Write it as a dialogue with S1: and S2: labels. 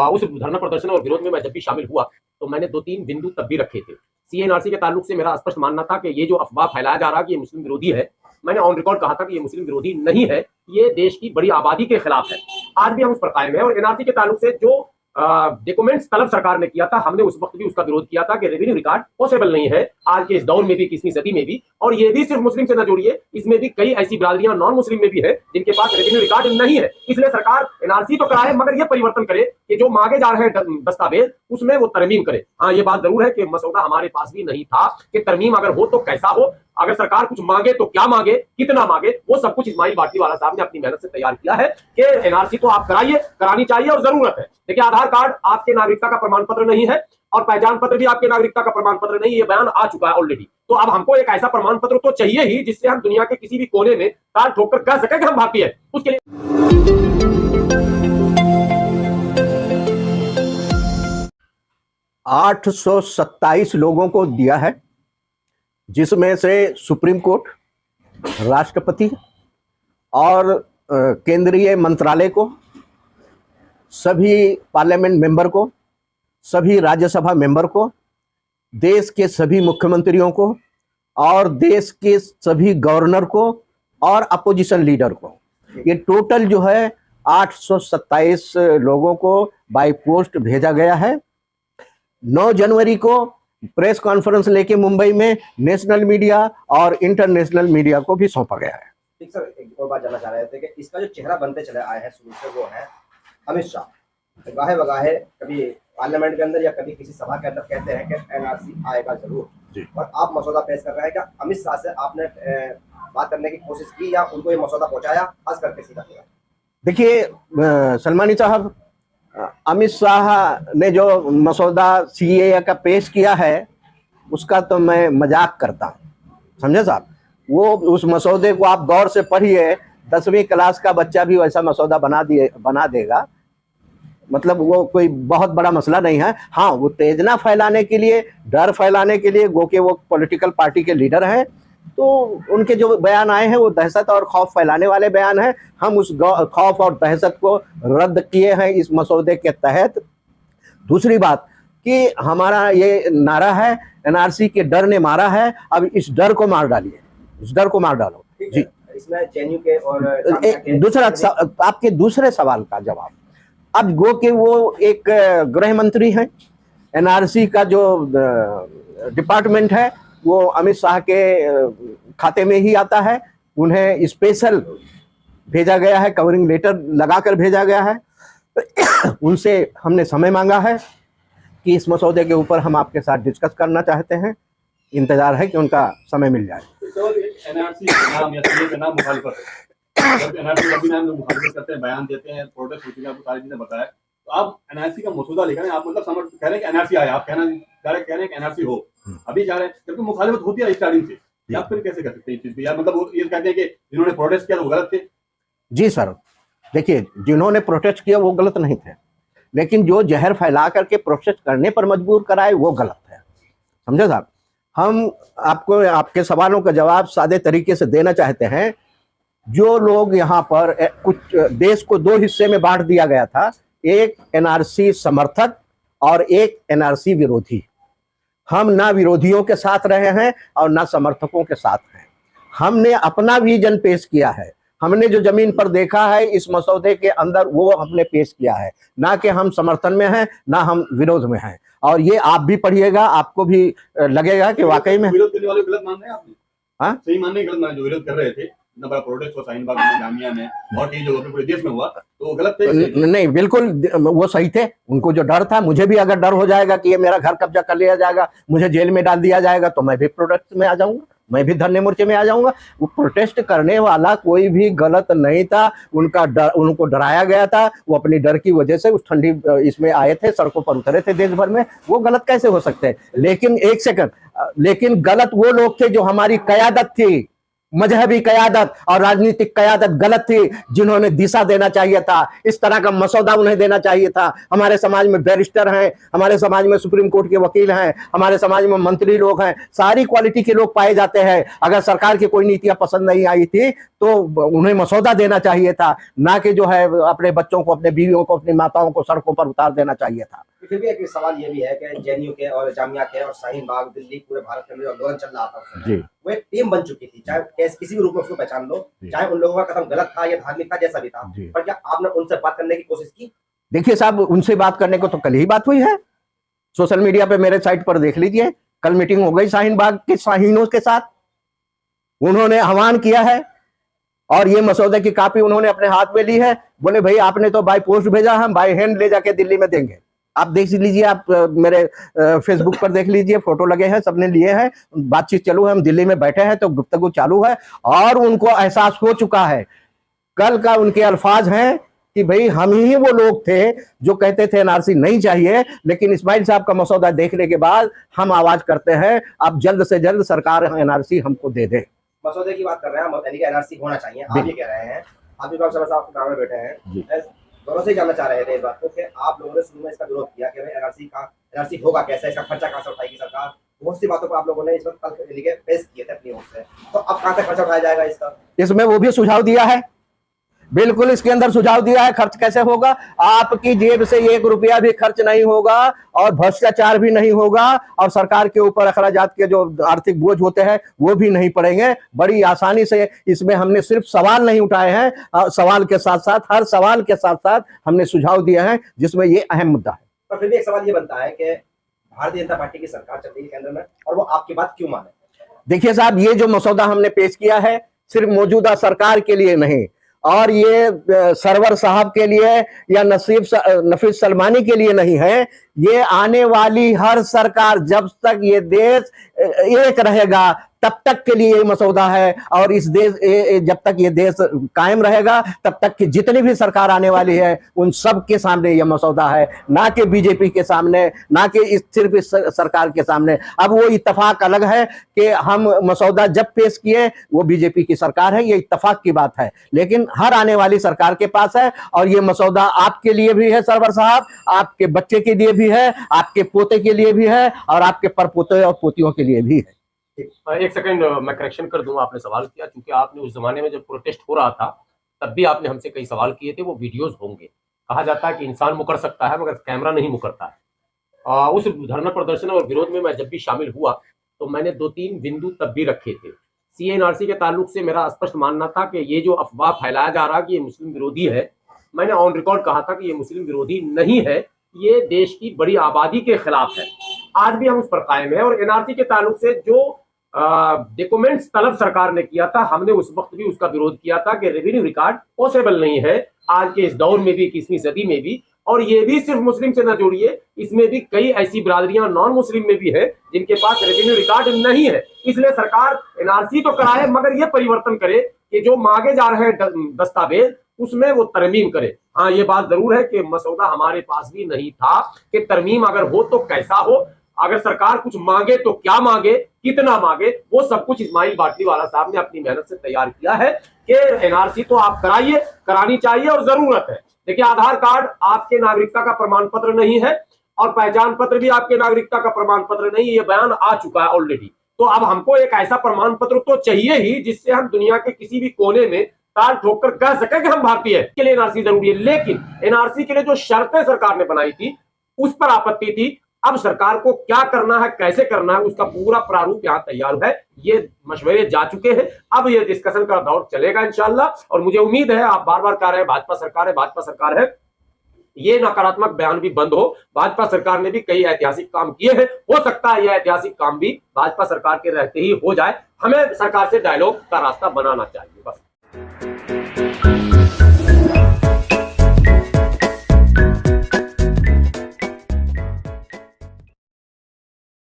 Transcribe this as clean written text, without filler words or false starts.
S1: उस धरना प्रदर्शन और विरोध में मैं जब भी शामिल हुआ तो मैंने 2-3 बिंदु तब भी रखे थे। सीएनआरसी के ताल्लुक से मेरा स्पष्ट मानना था कि ये जो अफवाह फैलाया जा रहा है कि ये मुस्लिम विरोधी है, मैंने ऑन रिकॉर्ड कहा था कि ये मुस्लिम विरोधी नहीं है, ये देश की बड़ी आबादी के खिलाफ है। आज भी हम उस पर कायम है। और एनआरसी के ताल्लुक से जो डॉक्यूमेंट्स तलब सरकार ने किया था, हमने उस वक्त भी उसका विरोध किया था कि रेवेन्यू रिकॉर्ड पॉसिबल नहीं है आज के इस दौर में भी, 21वीं सदी में भी। और ये भी सिर्फ मुस्लिम से न जोड़िए, इसमें भी कई ऐसी बिरादरियां नॉन मुस्लिम में भी है जिनके पास रेवेन्यू रिकॉर्ड नहीं है। इसलिए सरकार एनआरसी तो कराए, मगर यह परिवर्तन करे कि जो मांगे जा रहे हैं दस्तावेज उसमें वो तरमीम करे। हाँ, ये बात जरूर है कि मसौदा हमारे पास भी नहीं था कि तरमीम अगर हो तो कैसा हो, अगर सरकार कुछ मांगे तो क्या मांगे, कितना मांगे, वो सब कुछ इस्माइल बाटलीवाला साहब ने अपनी मेहनत से तैयार किया है कि एनआरसी तो आप कराइए, करानी चाहिए और जरूरत है। देखिए, आधार कार्ड आपके नागरिकता का प्रमाण पत्र नहीं है और पहचान पत्र भी आपके नागरिकता का प्रमाण पत्र नहीं, ये बयान आ चुका है ऑलरेडी। तो अब हमको एक ऐसा प्रमाण पत्र तो चाहिए ही जिससे हम दुनिया के किसी भी कोने में ताल ठोक कर कह सके कि हम भारतीय हैं। उसके लिए
S2: 827 लोगों को दिया है, जिसमें से सुप्रीम कोर्ट, राष्ट्रपति और केंद्रीय मंत्रालय को, सभी पार्लियामेंट मेंबर को, सभी राज्यसभा मेंबर को, देश के सभी मुख्यमंत्रियों को और देश के सभी गवर्नर को और अपोजिशन लीडर को, ये टोटल जो है 827 लोगों को बाय पोस्ट भेजा गया है। 9 जनवरी को प्रेस कॉन्फ्रेंस लेके मुंबई में नेशनल मीडिया और इंटरनेशनल मीडिया को भी सौंपा गया है।
S3: ठीक सर, एक और बात जानना चाह रहे थे कि इसका जो चेहरा बनते चले आए हैं शुरू से, वो है अमित शाह। गाहे बगाहे कभी पार्लियामेंट के अंदर या कभी किसी सभा के अंदर कहते हैं कि एनआरसी आएगा जरूर, और आप मसौदा पेश कर रहे हैं। क्या अमित शाह से आपने बात करने की कोशिश की या उनको ये मसौदा पहुंचाया, खास करके सीधा?
S2: देखिए सलमानी साहब, अमित शाह ने जो मसौदा सीएए का पेश किया है उसका तो मैं मजाक करता हूँ, समझे साहब। वो उस मसौदे को आप गौर से पढ़िए, 10वीं क्लास का बच्चा भी वैसा मसौदा बना देगा। मतलब वो कोई बहुत बड़ा मसला नहीं है। हाँ, वो उत्तेजना फैलाने के लिए, डर फैलाने के लिए, गो के वो पॉलिटिकल पार्टी के लीडर हैं, तो उनके जो बयान आए हैं वो दहशत और खौफ फैलाने वाले बयान हैं। हम उस खौफ और दहशत को रद्द किए हैं इस मसौदे के तहत। दूसरी बात कि हमारा ये नारा है, एनआरसी के डर ने मारा है, अब इस डर को मार डालिए, इस डर को मार डालो जी।
S3: इसमें जेएनयू के और
S2: दूसरा आपके दूसरे सवाल का जवाब, अब गो के वो एक गृह मंत्री हैं, एनआरसी का जो डिपार्टमेंट है वो अमित शाह के खाते में ही आता है। उन्हें स्पेशल भेजा गया है, कवरिंग लेटर लगाकर भेजा गया है। उनसे हमने समय मांगा है कि इस मसौदे के ऊपर हम आपके साथ डिस्कस करना चाहते हैं। इंतजार है कि उनका समय मिल जाए।
S4: एनआरसी का नाम या सीए का नाम मुखालिफत है। जब एनआरसी का भी नाम मुखालिफत करते हैं, बयान देते हैं, प्रोटेस्ट होती है, आपको सारी चीजें बताया, तो आप एनआरसी का मसौदा लेकर आप मतलब समझ कह रहे हैं कि एनआरसी आया, आप कहना डायरेक्ट कह रहे हैं कि एनआरसी हो, अभी जा रहे हैं, जबकि मुखालिफत होती है स्टार्टिंग से। या फिर कैसे कर सकते हैं इस चीज पे? या मतलब वो ये कहते हैं कि जिन्होंने प्रोटेस्ट किया वो गलत थे? जी
S2: सर, देखिए, जिन्होंने प्रोटेस्ट किया वो गलत नहीं थे, लेकिन जो जहर फैला करके प्रोटेस्ट करने पर मजबूर कराए वो गलत है, समझे साहब। हम आपको आपके सवालों का जवाब सादे तरीके से देना चाहते हैं। जो लोग यहाँ पर कुछ देश को 2 हिस्से में बांट दिया गया था, एक एनआरसी समर्थक और एक एनआरसी विरोधी। हम ना विरोधियों के साथ रहे हैं और ना समर्थकों के साथ हैं। हमने अपना विजन पेश किया है, हमने जो जमीन पर देखा है इस मसौदे के अंदर वो हमने पेश किया है, ना कि हम समर्थन में हैं ना हम विरोध में हैं। और ये आप भी पढ़िएगा, आपको भी लगेगा कि वाकई में
S4: विरोध करने वाले गलत मान रहे हैं आपने?
S2: हाँ,
S4: सही मान नहीं, गलत मान, जो विरोध कर रहे थे, इतना बड़ा प्रोटेस्ट हुआ शाहीन-बाग में, जामिया में और कई जगहों पे पूरे देश में हुआ, तो वो गलत थे?
S2: नहीं, बिल्कुल वो सही थे। उनको जो डर था, मुझे भी अगर डर हो जाएगा कि ये मेरा घर कब्जा कर लिया जाएगा, मुझे जेल में डाल दिया जाएगा, तो मैं भी प्रोटेस्ट में आ जाऊंगा, मैं भी धरने मोर्चे में आ जाऊंगा। वो प्रोटेस्ट करने वाला कोई भी गलत नहीं था, उनका डर, उनको डराया गया था, वो अपनी डर की वजह से उस ठंडी इसमें आए थे, सड़कों पर उतरे थे देश भर में। वो गलत कैसे हो सकते हैं? लेकिन एक सेकंड, लेकिन गलत वो लोग थे जो हमारी कयादत थी, मजहबी कयादत और राजनीतिक कयादत गलत थी, जिन्होंने दिशा देना चाहिए था। इस तरह का मसौदा उन्हें देना चाहिए था। हमारे समाज में बैरिस्टर हैं, हमारे समाज में सुप्रीम कोर्ट के वकील हैं, हमारे समाज में मंत्री लोग हैं, सारी क्वालिटी के लोग पाए जाते हैं। अगर सरकार की कोई नीतियां पसंद नहीं आई थी तो उन्हें मसौदा देना चाहिए था, ना कि जो है अपने बच्चों को, अपने बीवियों को, अपनी माताओं को सड़कों पर उतार देना चाहिए था।
S3: फिर भी एक सवाल ये भी है कि जेएनयू के और जामिया के और शाहीन बाग, दिल्ली, पूरे भारत के अंदर आंदोलन चल रहा था उस समय,
S2: जी।
S3: वो एक टीम बन चुकी थी, चाहे किसी भी रूप में उसको पहचान लो, चाहे उन लोगों का कदम गलत था या धार्मिक था, जैसा भी था, पर क्या आपने उनसे बात करने की कोशिश की?
S2: देखिए साहब, उनसे बात करने को तो कल ही बात हुई है, सोशल मीडिया पे मेरे साइट पर देख लीजिए। कल मीटिंग हो गई शाहीन बाग के शाहीनों के साथ, उन्होंने आह्वान किया है और ये मसौदे की कॉपी उन्होंने अपने हाथ में ली है। बोले भाई आपने तो बाय पोस्ट भेजा, हम बाय हैंड ले जाके दिल्ली में देंगे। आप देख लीजिए, आप मेरे फेसबुक पर देख लीजिए, फोटो लगे हैं, सबने लिए हैं, बातचीत चालू है, हम दिल्ली में बैठे हैं तो गुफ्तगू चालू है और उनको एहसास हो चुका है। कल का उनके अल्फाज हैं कि भाई हम ही वो लोग थे जो कहते थे एनआरसी नहीं चाहिए, लेकिन इस्माइल साहब का मसौदा देखने के बाद हम आवाज करते हैं अब जल्द से जल्द सरकार एनआरसी हमको दे दे।
S3: मसौदे की बात कर रहे हैं हम, यानी कि एनआरसी होना चाहिए, आप ये कह रहे हैं। आप भी साहब गाँव में बैठे हैं, दोनों से जानना चाह रहे थे इस बात को कि आप लोगों ने शुरू में इसका विरोध किया कि भाई एनआरसी होगा कैसे, इसका खर्चा कहाँ से उठाएगी सरकार, बहुत सी बातों को आप लोगों ने इस वक्त पेश किए थे अपनी ओर से, तो अब कहाँ से खर्चा उठाया जाएगा इसका?
S2: इसमें वो भी सुझाव दिया है, बिल्कुल इसके अंदर सुझाव दिया है। खर्च कैसे होगा? आपकी जेब से 1 रुपया भी खर्च नहीं होगा और भ्रष्टाचार भी नहीं होगा और सरकार के ऊपर अखराजात के जो आर्थिक बोझ होते हैं वो भी नहीं पड़ेंगे। बड़ी आसानी से इसमें हमने सिर्फ सवाल नहीं उठाए हैं, सवाल के साथ साथ, हर सवाल के साथ साथ हमने सुझाव दिए हैं, जिसमें ये अहम मुद्दा है।
S3: पर फिर भी एक सवाल ये बनता है कि भारतीय जनता पार्टी की सरकार चल रही है केंद्र में और वो आपकी बात क्यों माने?
S2: देखिए साहब, ये जो मसौदा हमने पेश किया है सिर्फ मौजूदा सरकार के लिए नहीं, और ये सरवर साहब के लिए या नफीस सलमानी के लिए नहीं है, ये आने वाली हर सरकार, जब तक ये देश एक रहेगा तब तक के लिए ये मसौदा है। और इस देश जब तक ये देश कायम रहेगा तब तक की जितनी भी सरकार आने वाली है उन सब के सामने ये मसौदा है, ना कि बीजेपी के सामने, ना कि सिर्फ इस सरकार के सामने। अब वो इत्तेफाक अलग है कि हम मसौदा जब पेश किए वो बीजेपी की सरकार है, ये इत्तेफाक की बात है, लेकिन हर आने वाली सरकार के पास है और ये मसौदा आपके लिए भी है सरवर साहब, आपके बच्चे के लिए भी है, आपके पोते के लिए भी है और आपके परपोते और पोतियों के लिए भी है।
S1: एक सेकंड मैं करेक्शन कर दूं, आपने सवाल किया क्योंकि आपने उस जमाने में जब प्रोटेस्ट हो रहा था तब भी आपने हमसे कई सवाल किए थे, वो वीडियोस होंगे। कहा जाता है कि इंसान मुकर सकता है मगर कैमरा नहीं मुकरता है। उस धरना प्रदर्शन और विरोध में मैं जब भी शामिल हुआ तो मैंने 2-3 बिंदु तब भी रखे थे। सीएनआरसी के ताल्लुक से मेरा स्पष्ट मानना था कि ये जो अफवाह फैलाया जा रहा कि ये मुस्लिम विरोधी है, मैंने ऑन रिकॉर्ड कहा था कि ये मुस्लिम विरोधी नहीं है, ये देश की बड़ी आबादी के खिलाफ है। आज भी हम उस पर कायम है। और एनआरसी के ताल्लुक से जो डॉक्यूमेंट्स तलब सरकार ने किया था, हमने उस वक्त भी उसका विरोध किया था कि रेवेन्यू रिकॉर्ड पॉसिबल नहीं है आज के इस दौर में भी, 21वीं सदी में भी। और ये भी सिर्फ मुस्लिम से न जोड़िए, इसमें भी कई ऐसी बिरादरियां नॉन मुस्लिम में भी है जिनके पास रेवेन्यू रिकॉर्ड नहीं है। इसलिए सरकार एनआरसी तो कराए मगर ये परिवर्तन करे कि जो मांगे जा रहे हैं दस्तावेज उसमें वो तरमीम करे। हाँ, ये बात जरूर है कि मसौदा हमारे पास भी नहीं था कि तरमीम अगर हो तो कैसा हो, अगर सरकार कुछ मांगे तो क्या मांगे, कितना मांगे, वो सब कुछ इस्माइल बाटलीवाला साहब ने अपनी मेहनत से तैयार किया है कि एनआरसी तो आप कराइए, करानी चाहिए और जरूरत है। देखिए, आधार कार्ड आपके नागरिकता का प्रमाण पत्र नहीं है और पहचान पत्र भी आपके नागरिकता का प्रमाण पत्र नहीं, ये बयान आ चुका है ऑलरेडी। तो अब हमको एक ऐसा प्रमाण पत्र तो चाहिए ही जिससे हम दुनिया के किसी भी कोने में ताल ठोक कर कह सके कि हम भारतीय हैं। के लिए एनआरसी जरूरी है, लेकिन एनआरसी के लिए जो शर्तें सरकार ने बनाई थी उस पर आपत्ति थी। अब सरकार को क्या करना है, कैसे करना है, उसका पूरा प्रारूप यहाँ तैयार है। ये मशवरे जा चुके हैं, अब ये डिस्कशन का दौर चलेगा इंशाल्लाह। और मुझे उम्मीद है, आप बार बार कह रहे हैं भाजपा सरकार है, भाजपा सरकार है, ये नकारात्मक बयान भी बंद हो। भाजपा सरकार ने भी कई ऐतिहासिक काम किए हैं, हो सकता है यह ऐतिहासिक काम भी भाजपा सरकार के रहते ही हो जाए। हमें सरकार से डायलॉग का रास्ता बनाना चाहिए बस।